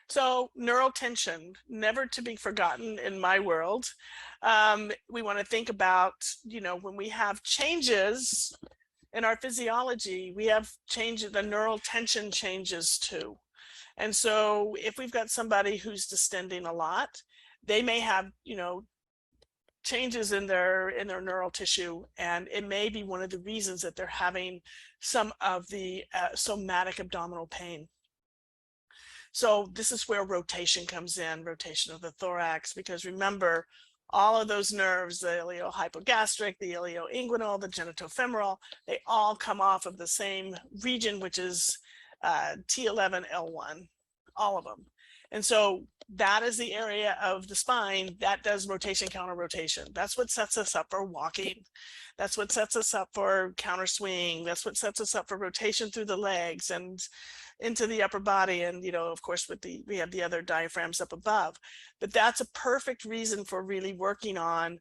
So neural tension, never to be forgotten in my world. We want to think about, when we have changes in our physiology, we have changes, the neural tension changes too. And so if we've got somebody who's distending a lot, they may have, changes in their neural tissue, and it may be one of the reasons that they're having some of the somatic abdominal pain. So this is where rotation comes in, rotation of the thorax, because remember, all of those nerves, the iliohypogastric, the ilioinguinal, the genitofemoral, they all come off of the same region, which is T11, L1, all of them. And so that is the area of the spine that does rotation, counter rotation. That's what sets us up for walking. That's what sets us up for counter swing. That's what sets us up for rotation through the legs and into the upper body. And, of course, we have the other diaphragms up above. But that's a perfect reason for really working on,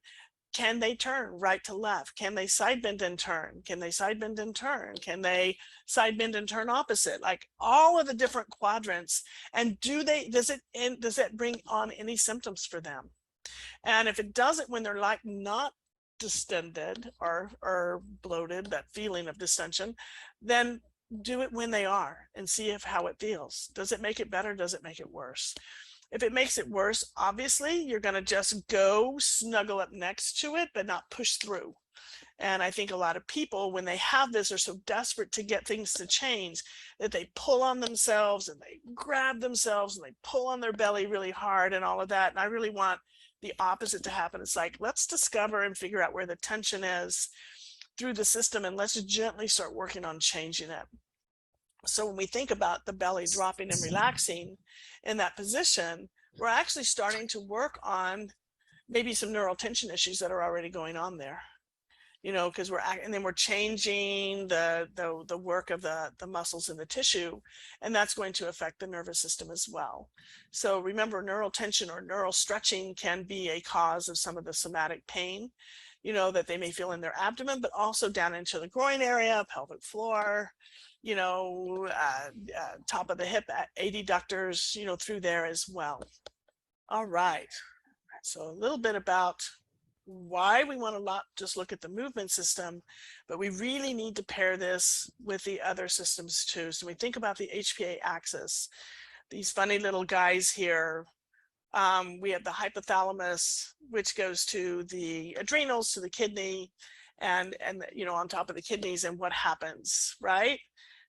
can they turn right to left? Can they side bend and turn? Can they side bend and turn? Can they side bend and turn opposite? Like all of the different quadrants. And does it bring on any symptoms for them? And if it doesn't, when they're like not distended or bloated, that feeling of distension, then do it when they are and see how it feels. Does it make it better? Does it make it worse? If it makes it worse, obviously you're going to just go snuggle up next to it, but not push through. And I think a lot of people, when they have this, are so desperate to get things to change that they pull on themselves and they grab themselves and they pull on their belly really hard and all of that. And I really want the opposite to happen. It's like, let's discover and figure out where the tension is through the system, and let's gently start working on changing it. So when we think about the belly dropping and relaxing in that position, we're actually starting to work on maybe some neural tension issues that are already going on there. Because we're changing the work of the muscles in the tissue, and that's going to affect the nervous system as well. So remember, neural tension or neural stretching can be a cause of some of the somatic pain, that they may feel in their abdomen, but also down into the groin area, pelvic floor, top of the hip, adductors, through there as well. All right. So a little bit about why we want to not just look at the movement system, but we really need to pair this with the other systems too. So we think about the HPA axis, these funny little guys here. We have the hypothalamus, which goes to the adrenals, to the kidney, and on top of the kidneys, and what happens, right?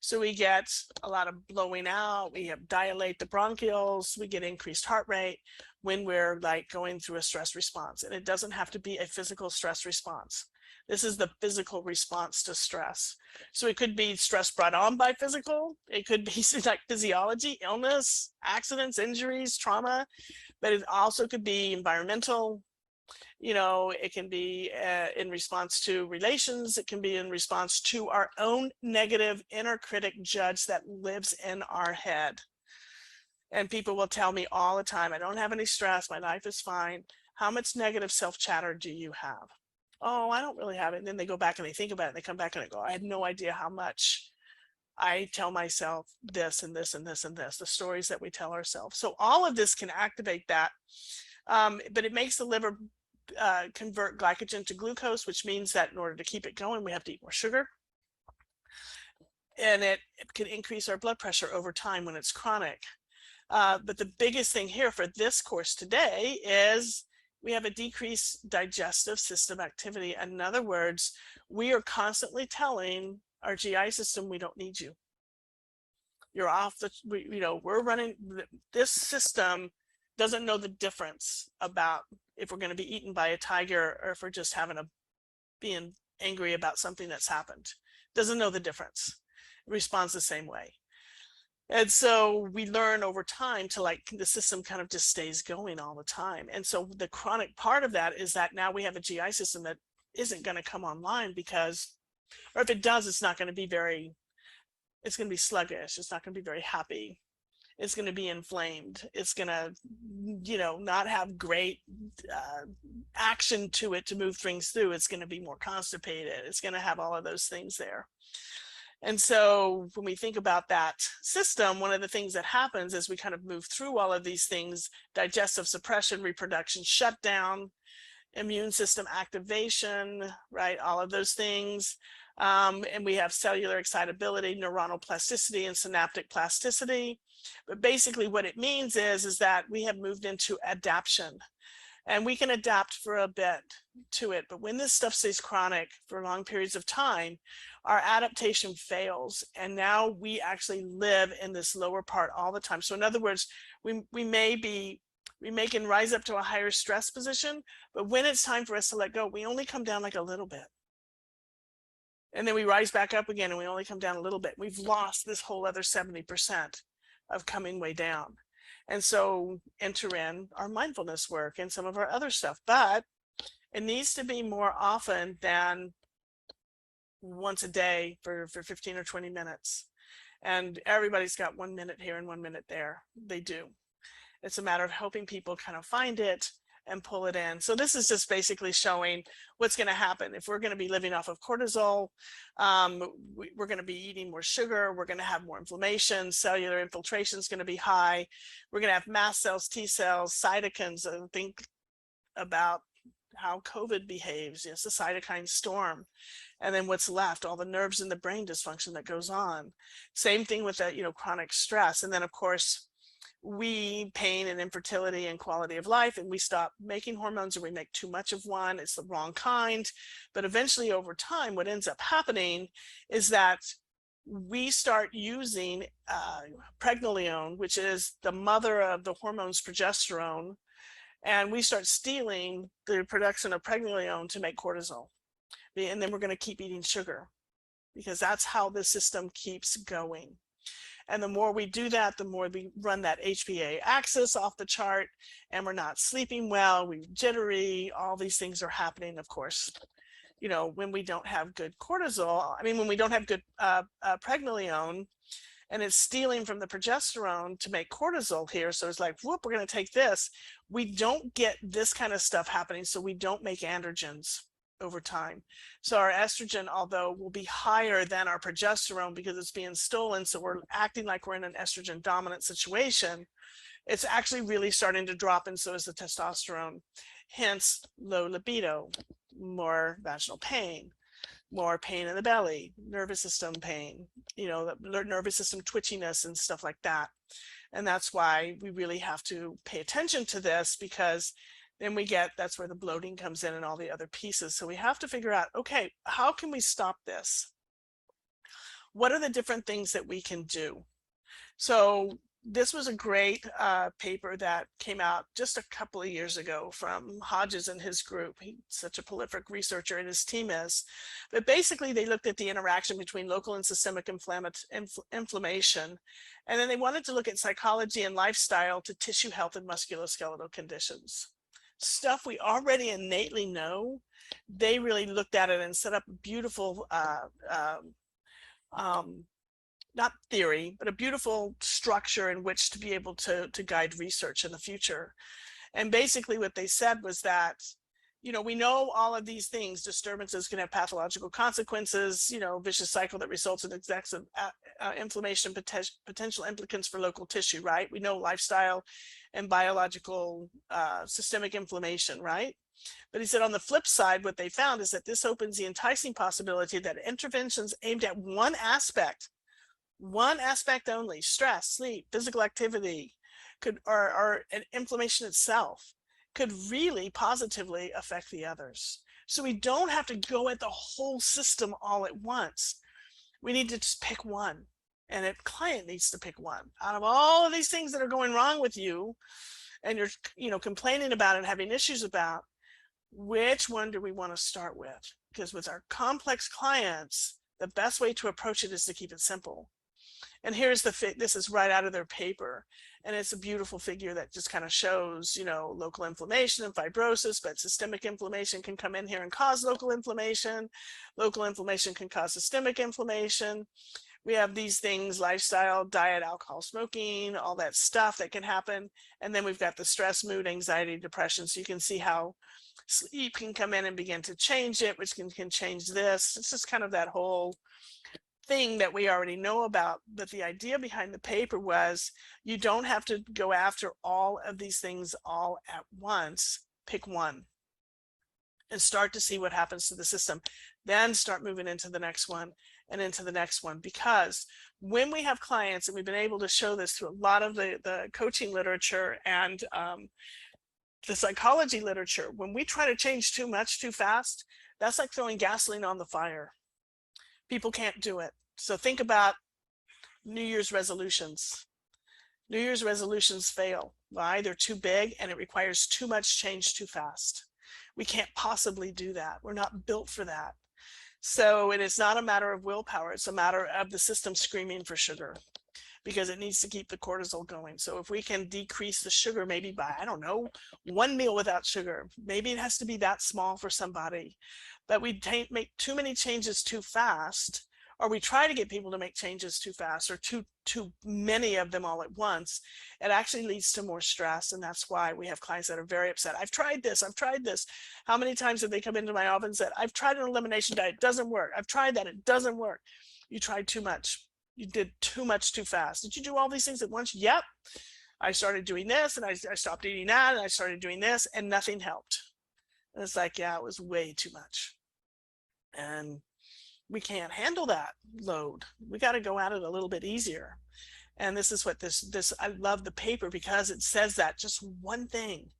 So we get a lot of blowing out, we have dilate the bronchioles, we get increased heart rate when we're like going through a stress response. And it doesn't have to be a physical stress response. This is the physical response to stress. So it could be stress brought on by physical, it could be like physiology, illness, accidents, injuries, trauma, but it also could be environmental. It can be in response to relations. It can be in response to our own negative inner critic judge that lives in our head. And people will tell me all the time, I don't have any stress, my life is fine. How much negative self-chatter do you have? Oh, I don't really have it. And then they go back and they think about it and they come back and they go, I had no idea how much I tell myself this and this and this and this, the stories that we tell ourselves. So all of this can activate that, but it makes the liver convert glycogen to glucose, which means that in order to keep it going, we have to eat more sugar. And it can increase our blood pressure over time when it's chronic. But the biggest thing here for this course today is we have a decreased digestive system activity. In other words, we are constantly telling our GI system, we don't need you. You're off we're running. This system doesn't know the difference about if we're going to be eaten by a tiger or if we're just being angry about something that's happened. Doesn't know the difference. It responds the same way. And so we learn over time to the system kind of just stays going all the time. And so the chronic part of that is that now we have a GI system that isn't going to come online or if it does, it's not going to be it's going to be sluggish. It's not going to be very happy. It's going to be inflamed. It's going to, not have great action to it to move things through. It's going to be more constipated. It's going to have all of those things there. And so when we think about that system, one of the things that happens as we kind of move through all of these things, digestive suppression, reproduction shutdown, immune system activation, right? All of those things. And we have cellular excitability, neuronal plasticity, and synaptic plasticity. But basically what it means is that we have moved into adaptation. And we can adapt for a bit to it. But when this stuff stays chronic for long periods of time, our adaptation fails. And now we actually live in this lower part all the time. So in other words, we can rise up to a higher stress position, but when it's time for us to let go, we only come down like a little bit. And then we rise back up again and we only come down a little bit. We've lost this whole other 70% of coming way down. And so enter in our mindfulness work and some of our other stuff, but it needs to be more often than once a day for 15 or 20 minutes. And everybody's got 1 minute here and 1 minute there. They do. It's a matter of helping people kind of find it and pull it in. So this is just basically showing what's going to happen if we're going to be living off of cortisol. We're going to be eating more sugar. We're going to have more inflammation. Cellular infiltration is going to be high. We're going to have mast cells, T cells, cytokines. Think about how COVID behaves. Yes, a cytokine storm. And then what's left, all the nerves in the brain dysfunction that goes on. Same thing with that, chronic stress. And then of course, pain and infertility and quality of life, and we stop making hormones or we make too much of one. It's the wrong kind. But eventually over time, what ends up happening is that we start using pregnenolone, which is the mother of the hormones progesterone, and we start stealing the production of pregnenolone to make cortisol. And then we're going to keep eating sugar because that's how the system keeps going. And the more we do that, the more we run that HPA axis off the chart, and we're not sleeping well, we're jittery, all these things are happening, of course. When we don't have good cortisol, when we don't have good pregnenolone, and it's stealing from the progesterone to make cortisol here. So it's like, whoop, we're going to take this. We don't get this kind of stuff happening, so we don't make androgens over time. So our estrogen, although will be higher than our progesterone because it's being stolen, so we're acting like we're in an estrogen dominant situation, it's actually really starting to drop, and so is the testosterone. Hence low libido, more vaginal pain, more pain in the belly, nervous system pain, the nervous system twitchiness and stuff like that. And that's why we really have to pay attention to this, because then that's where the bloating comes in and all the other pieces. So we have to figure out, okay, how can we stop this? What are the different things that we can do? So this was a great paper that came out just a couple of years ago from Hodges and his group. He's such a prolific researcher, and his team is. But basically, they looked at the interaction between local and systemic inflammation. And then they wanted to look at psychology and lifestyle to tissue health and musculoskeletal conditions. Stuff we already innately know. They really looked at it and set up a beautiful not theory, but a beautiful structure in which to be able to guide research in the future. And basically what they said was that, we know all of these things, disturbances can have pathological consequences, vicious cycle that results in excessive inflammation, potential implicants for local tissue, right? We know lifestyle and biological systemic inflammation, right? But he said on the flip side, what they found is that this opens the enticing possibility that interventions aimed at one aspect only, stress, sleep, physical activity, or inflammation itself, could really positively affect the others. So we don't have to go at the whole system all at once. We need to just pick one, and a client needs to pick one. Out of all of these things that are going wrong with you, and you're complaining about and having issues about, which one do we want to start with? Because with our complex clients, the best way to approach it is to keep it simple. And here's this is right out of their paper. And it's a beautiful figure that just kind of shows, local inflammation and fibrosis, but systemic inflammation can come in here and cause local inflammation. Local inflammation can cause systemic inflammation. We have these things, lifestyle, diet, alcohol, smoking, all that stuff that can happen. And then we've got the stress, mood, anxiety, depression. So you can see how sleep can come in and begin to change it, which can change this. It's just kind of that whole thing that we already know about, but the idea behind the paper was you don't have to go after all of these things all at once. Pick one and start to see what happens to the system. Then start moving into the next one and into the next one. Because when we have clients, and we've been able to show this through a lot of the coaching literature and the psychology literature, when we try to change too much too fast, that's like throwing gasoline on the fire. People can't do it. So think about New Year's resolutions. New Year's resolutions fail. Why? They're too big and it requires too much change too fast. We can't possibly do that. We're not built for that. So it is not a matter of willpower. It's a matter of the system screaming for sugar because it needs to keep the cortisol going. So if we can decrease the sugar, maybe by, I don't know, one meal without sugar, maybe it has to be that small for somebody, but we make too many changes too fast, or we try to get people to make changes too fast or too many of them all at once, it actually leads to more stress. And that's why we have clients that are very upset. I've tried this. I've tried this. How many times have they come into my office and said, I've tried an elimination diet. It doesn't work. I've tried that. It doesn't work. You tried too much. You did too much too fast. Did you do all these things at once? Yep. I started doing this and I stopped eating that and I started doing this and nothing helped. And it's like, yeah, it was way too much. And we can't handle that load. We got to go at it a little bit easier. And this is what this I love the paper because it says that just one thing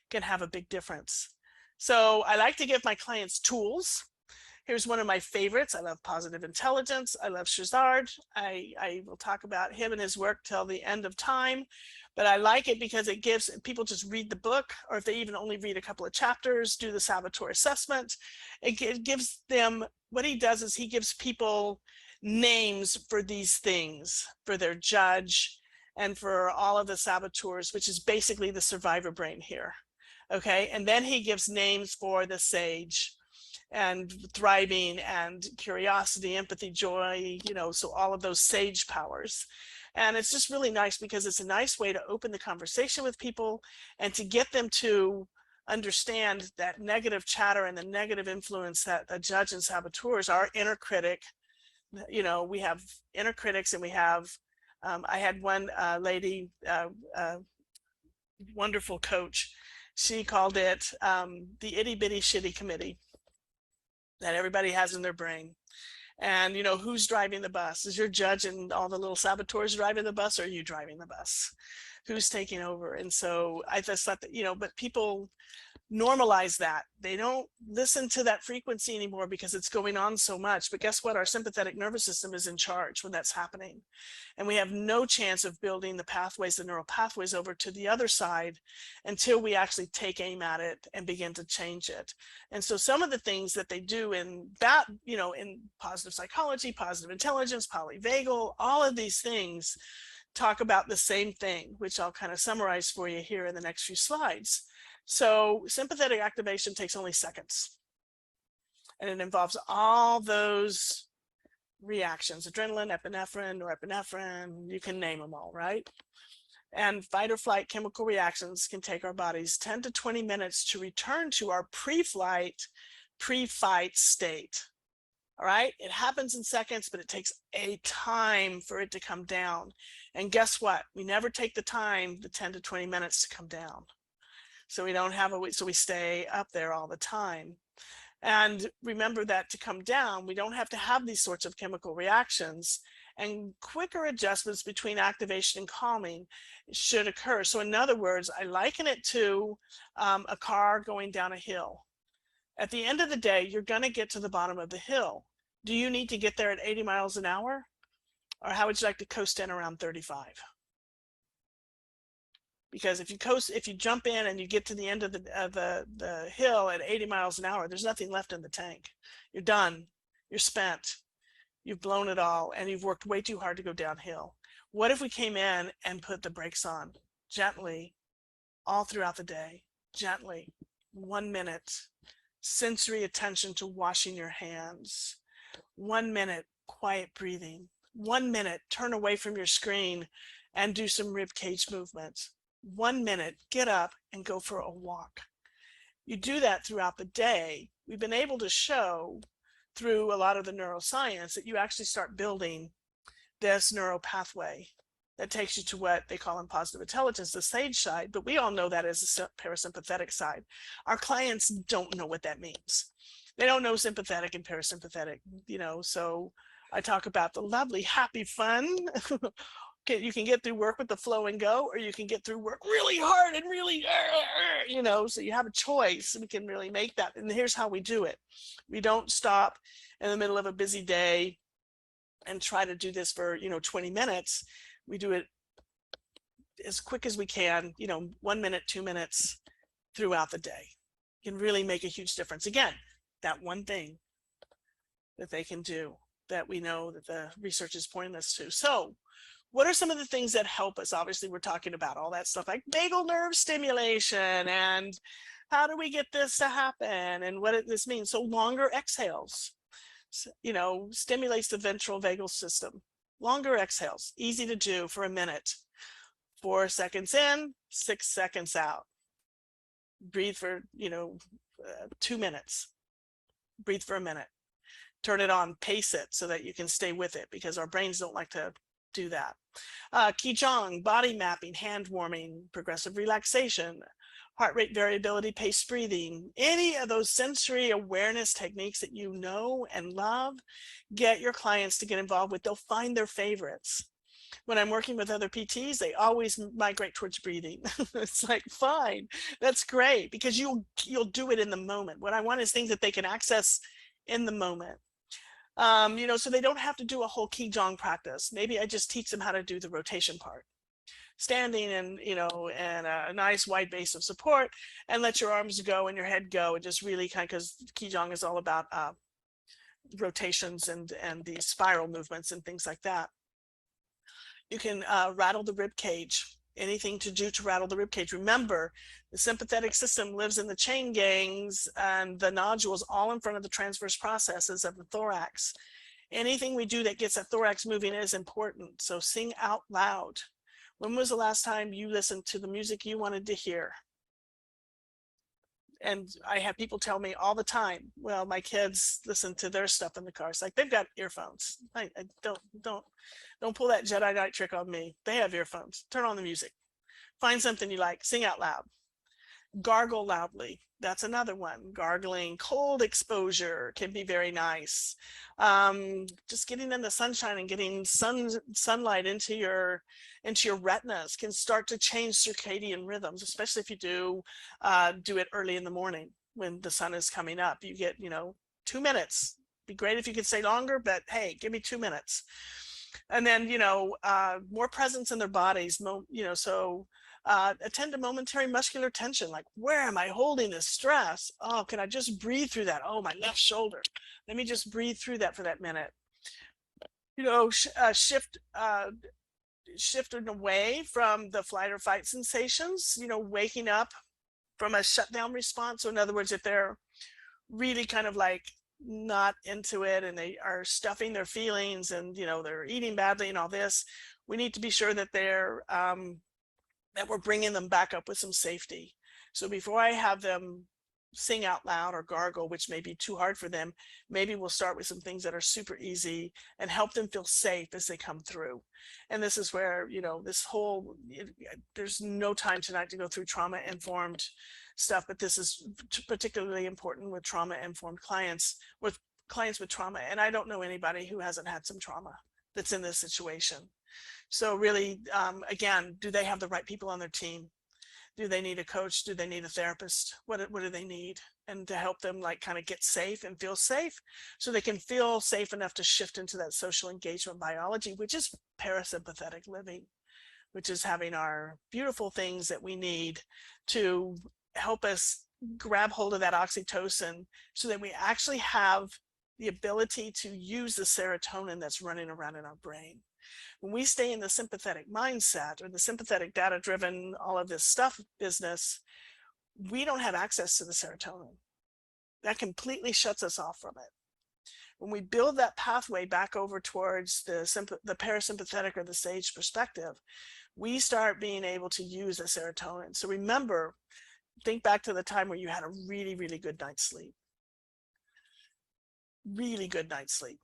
can have a big difference. So I like to give my clients tools. Here's one of my favorites. I love positive intelligence. I love Shazard. I will talk about him and his work till the end of time, but I like it because it gives people just read the book, or if they even only read a couple of chapters, do the saboteur assessment. It gives them, what he does is he gives people names for these things, for their judge and for all of the saboteurs, which is basically the survivor brain here. Okay, and then he gives names for the sage and thriving and curiosity, empathy, joy, you know, so all of those sage powers. And it's just really nice because it's a nice way to open the conversation with people and to get them to understand that negative chatter and the negative influence that the judge and saboteurs, our inner critic, you know, we have inner critics and we have, I had one lady, wonderful coach, she called it the itty bitty shitty committee that everybody has in their brain. And, you know, who's driving the bus? Is your judge and all the little saboteurs driving the bus, or are you driving the bus? Who's taking over? And so I just thought that, you know, but people normalize that. They don't listen to that frequency anymore because it's going on so much. But guess what? Our sympathetic nervous system is in charge when that's happening. And we have no chance of building the pathways, the neural pathways over to the other side until we actually take aim at it and begin to change it. And so some of the things that they do in that, you know, in positive psychology, positive intelligence, polyvagal, all of these things talk about the same thing, which I'll kind of summarize for you here in the next few slides. So sympathetic activation takes only seconds, and it involves all those reactions: adrenaline, epinephrine, norepinephrine, you can name them all, right? And fight or flight chemical reactions can take our bodies 10 to 20 minutes to return to our pre-flight, pre-fight state. All right, it happens in seconds, but it takes a time for it to come down. And guess what? We never take the time, the 10 to 20 minutes to come down. So we don't have so we stay up there all the time. And remember that to come down, we don't have to have these sorts of chemical reactions, and quicker adjustments between activation and calming should occur. So in other words, I liken it to a car going down a hill. At the end of the day, you're going to get to the bottom of the hill. Do you need to get there at 80 miles an hour? Or how would you like to coast in around 35? Because if you jump in and you get to the end of the hill at 80 miles an hour, there's nothing left in the tank. You're done. You're spent. You've blown it all, and you've worked way too hard to go downhill. What if we came in and put the brakes on gently all throughout the day? Gently, 1 minute, sensory attention to washing your hands. 1 minute, quiet breathing. 1 minute, turn away from your screen and do some rib cage movements. 1 minute, get up and go for a walk. You do that throughout the day. We've been able to show through a lot of the neuroscience that you actually start building this neural pathway that takes you to what they call in positive intelligence, the sage side, but we all know that as the parasympathetic side. Our clients don't know what that means. They don't know sympathetic and parasympathetic, you know, so I talk about the lovely, happy, fun. You can get through work with the flow and go, or you can get through work really hard and really, you know, so you have a choice. We can really make that. And here's how we do it. We don't stop in the middle of a busy day and try to do this for, you know, 20 minutes. We do it as quick as we can, you know, 1 minute, 2 minutes throughout the day. It can really make a huge difference. Again, that one thing that they can do that we know that the research is pointing us to. So what are some of the things that help us? Obviously, we're talking about all that stuff like vagal nerve stimulation and how do we get this to happen and what this means. So longer exhales, you know, stimulates the ventral vagal system. Longer exhales, easy to do for a minute. 4 seconds in, 6 seconds out. Breathe for, you know, 2 minutes. Breathe for a minute. Turn it on, pace it so that you can stay with it because our brains don't like to do that. Qigong, body mapping, hand warming, progressive relaxation, heart rate variability, pace breathing, any of those sensory awareness techniques that you know and love, get your clients to get involved with. They'll find their favorites. When I'm working with other PTs, they always migrate towards breathing. It's like, fine, that's great because you'll do it in the moment. What I want is things that they can access in the moment. You know, so they don't have to do a whole Qigong practice. Maybe I just teach them how to do the rotation part. Standing and, you know, and a nice wide base of support and let your arms go and your head go and just really kind of, because Qigong is all about rotations and these spiral movements and things like that. You can rattle the rib cage. Anything to do to rattle the rib cage. Remember, the sympathetic system lives in the chain gangs and the nodules all in front of the transverse processes of the thorax. Anything we do that gets the thorax moving is important. So sing out loud. When was the last time you listened to the music you wanted to hear? And I have people tell me all the time, well, my kids listen to their stuff in the car. It's like they've got earphones. I don't pull that Jedi Knight trick on me. They have earphones. Turn on the music. Find something you like. Sing out loud. Gargle loudly. That's another one. Gargling. Cold exposure can be very nice. Just getting in the sunshine and getting sunlight into your retinas can start to change circadian rhythms, especially if you do it early in the morning when the sun is coming up. You get, you know, 2 minutes. Be great if you could stay longer, but hey, give me 2 minutes. And then, you know, more presence in their bodies, you know, so attend to momentary muscular tension, like where am I holding this stress? Oh, can I just breathe through that? Oh, my left shoulder. Let me just breathe through that for that minute. You know, shifting away from the flight or fight sensations, you know, waking up from a shutdown response. So in other words, if they're really kind of like not into it and they are stuffing their feelings and, you know, they're eating badly and all this, we need to be sure that they're that we're bringing them back up with some safety. So before I have them sing out loud or gargle, which may be too hard for them, maybe we'll start with some things that are super easy and help them feel safe as they come through. And this is where, you know, this whole, there's no time tonight to go through trauma-informed stuff, but this is particularly important with trauma-informed clients, with clients with trauma. And I don't know anybody who hasn't had some trauma that's in this situation. So really, again, do they have the right people on their team? Do they need a coach? Do they need a therapist? What do they need? And to help them like kind of get safe and feel safe so they can feel safe enough to shift into that social engagement biology, which is parasympathetic living, which is having our beautiful things that we need to help us grab hold of that oxytocin so that we actually have the ability to use the serotonin that's running around in our brain. When we stay in the sympathetic mindset or the sympathetic data-driven, all of this stuff business, we don't have access to the serotonin. That completely shuts us off from it. When we build that pathway back over towards the parasympathetic or the sage perspective, we start being able to use the serotonin. So remember, think back to the time where you had a really, really good night's sleep. really good night's sleep,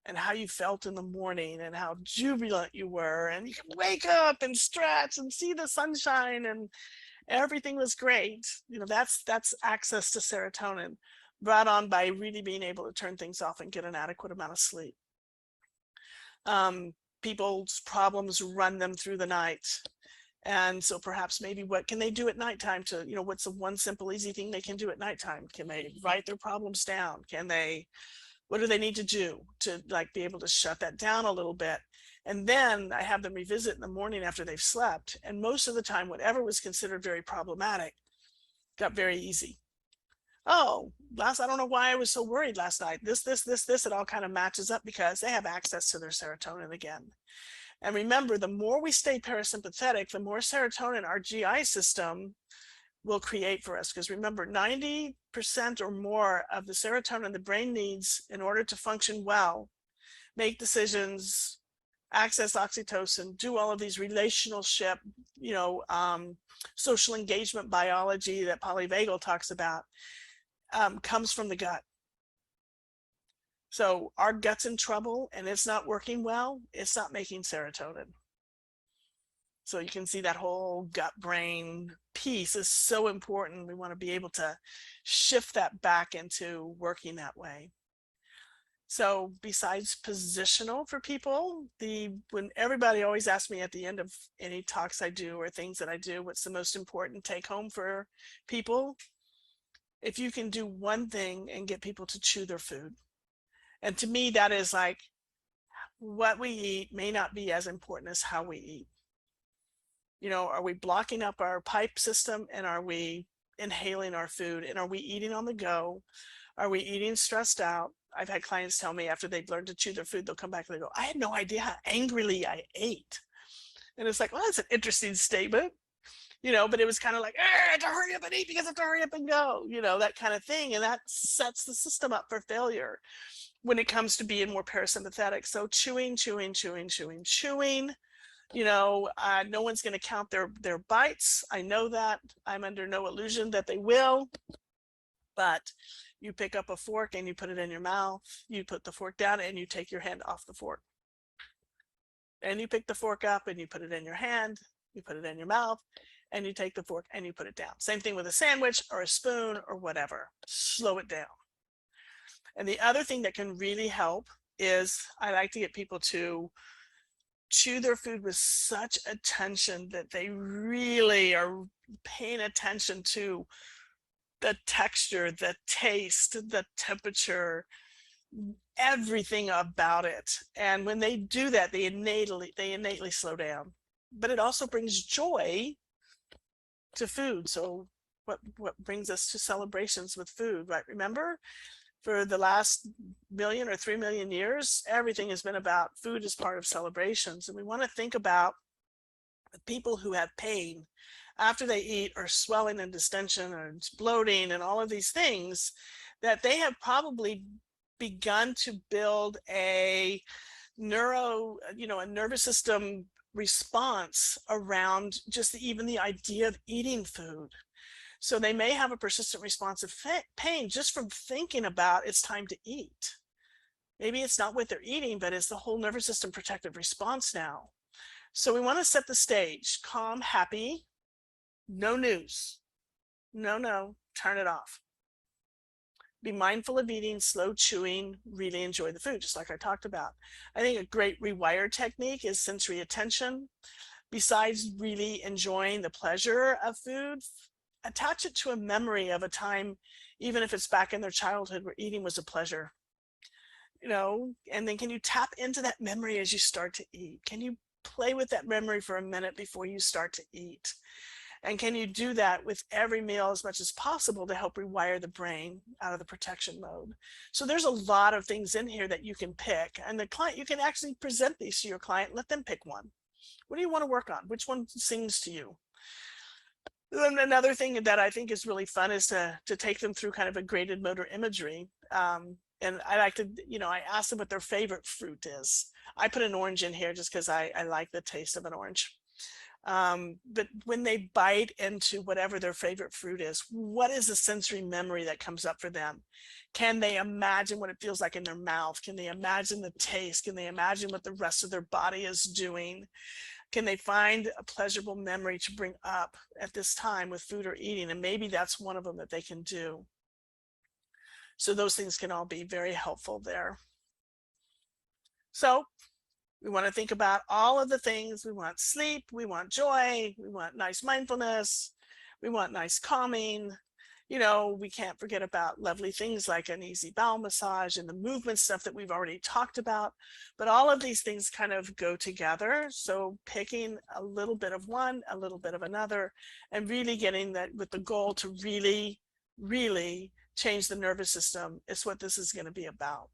and how you felt in the morning and how jubilant you were, and you could wake up and stretch and see the sunshine and everything was great. That's access to serotonin brought on by really being able to turn things off and get an adequate amount of sleep. People's problems run them through the night. And so perhaps maybe what can they do at nighttime to, what's the one simple, easy thing they can do at nighttime? Can they write their problems down? What do they need to do to like be able to shut that down a little bit? And then I have them revisit in the morning after they've slept. And most of the time, whatever was considered very problematic got very easy. Oh, I don't know why I was so worried last night. This, it all kind of matches up because they have access to their serotonin again. And remember, the more we stay parasympathetic, the more serotonin our GI system will create for us. Because remember, 90% or more of the serotonin the brain needs in order to function well, make decisions, access oxytocin, do all of these relationship, social engagement biology that polyvagal talks about, comes from the gut. So our gut's in trouble and it's not working well, it's not making serotonin. So you can see that whole gut brain piece is so important. We want to be able to shift that back into working that way. So besides positional for people, when everybody always asks me at the end of any talks I do or things that I do, what's the most important take home for people? If you can do one thing and get people to chew their food. And to me, that is like what we eat may not be as important as how we eat. Are we blocking up our pipe system, and are we inhaling our food, and are we eating on the go? Are we eating stressed out? I've had clients tell me after they've learned to chew their food, they'll come back and they go, I had no idea how angrily I ate. And it's like, well, that's an interesting statement, but it was kind of like, I have to hurry up and eat because I have to hurry up and go, that kind of thing. And that sets the system up for failure when it comes to being more parasympathetic. So chewing. No one's going to count their bites. I know that. I'm under no illusion that they will. But you pick up a fork and you put it in your mouth. You put the fork down and you take your hand off the fork. And you pick the fork up and you put it in your hand. You put it in your mouth and you take the fork and you put it down. Same thing with a sandwich or a spoon or whatever. Slow it down. And the other thing that can really help is I like to get people to chew their food with such attention that they really are paying attention to the texture, the taste, the temperature, everything about it. And when they do that, they innately slow down. But it also brings joy to food. So what brings us to celebrations with food, right? Remember, for the last 1 or 3 million years, everything has been about food as part of celebrations. And we want to think about the people who have pain after they eat, or swelling and distension or bloating and all of these things, that they have probably begun to build a nervous system response around just even the idea of eating food. So they may have a persistent response of pain just from thinking about it's time to eat. Maybe it's not what they're eating, but it's the whole nervous system protective response now. So we want to set the stage, calm, happy, no news. No, turn it off. Be mindful of eating, slow chewing, really enjoy the food, just like I talked about. I think a great rewire technique is sensory attention. Besides really enjoying the pleasure of food, attach it to a memory of a time, even if it's back in their childhood, where eating was a pleasure. And then can you tap into that memory as you start to eat? Can you play with that memory for a minute before you start to eat? And can you do that with every meal as much as possible to help rewire the brain out of the protection mode? So there's a lot of things in here that you can pick. And the client, you can actually present these to your client, let them pick one. What do you want to work on? Which one sings to you? And another thing that I think is really fun is to take them through kind of a graded motor imagery. And I like to, I ask them what their favorite fruit is. I put an orange in here just because I like the taste of an orange. But when they bite into whatever their favorite fruit is, what is the sensory memory that comes up for them? Can they imagine what it feels like in their mouth? Can they imagine the taste? Can they imagine what the rest of their body is doing? Can they find a pleasurable memory to bring up at this time with food or eating? And maybe that's one of them that they can do. So those things can all be very helpful there. So we want to think about all of the things. We want sleep, we want joy, we want nice mindfulness, we want nice calming. You know, we can't forget about lovely things like an easy bowel massage and the movement stuff that we've already talked about. But all of these things kind of go together. So picking a little bit of one, a little bit of another, and really getting that with the goal to really, really change the nervous system is what this is going to be about.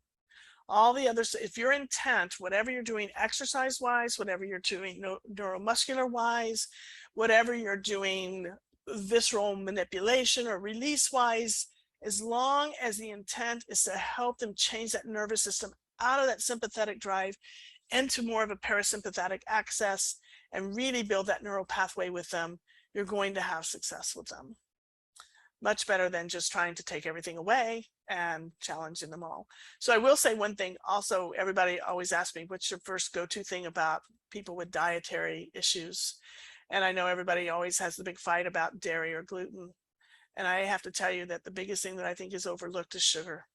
All the others, if you're intent, whatever you're doing exercise wise, whatever you're doing neuromuscular wise, whatever you're doing visceral manipulation or release wise, as long as the intent is to help them change that nervous system out of that sympathetic drive into more of a parasympathetic access and really build that neural pathway with them, you're going to have success with them. Much better than just trying to take everything away and challenging them all. So I will say one thing also, everybody always asks me, what's your first go-to thing about people with dietary issues? And I know everybody always has the big fight about dairy or gluten. And I have to tell you that the biggest thing that I think is overlooked is sugar.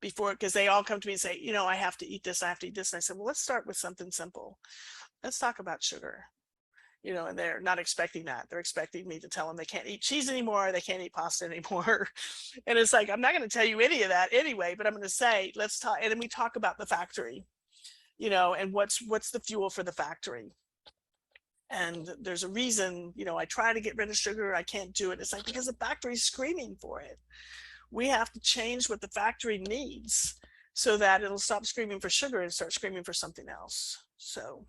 Because they all come to me and say, you know, I have to eat this, I have to eat this. And I said, well, let's start with something simple. Let's talk about sugar. You know, and they're not expecting that. They're expecting me to tell them they can't eat cheese anymore, they can't eat pasta anymore. And it's like, I'm not going to tell you any of that anyway, but I'm going to say, let's talk. And then we talk about the factory, you know, and what's the fuel for the factory. And there's a reason, you know, I try to get rid of sugar, I can't do it. It's like, because the factory's screaming for it. We have to change what the factory needs so that it'll stop screaming for sugar and start screaming for something else. So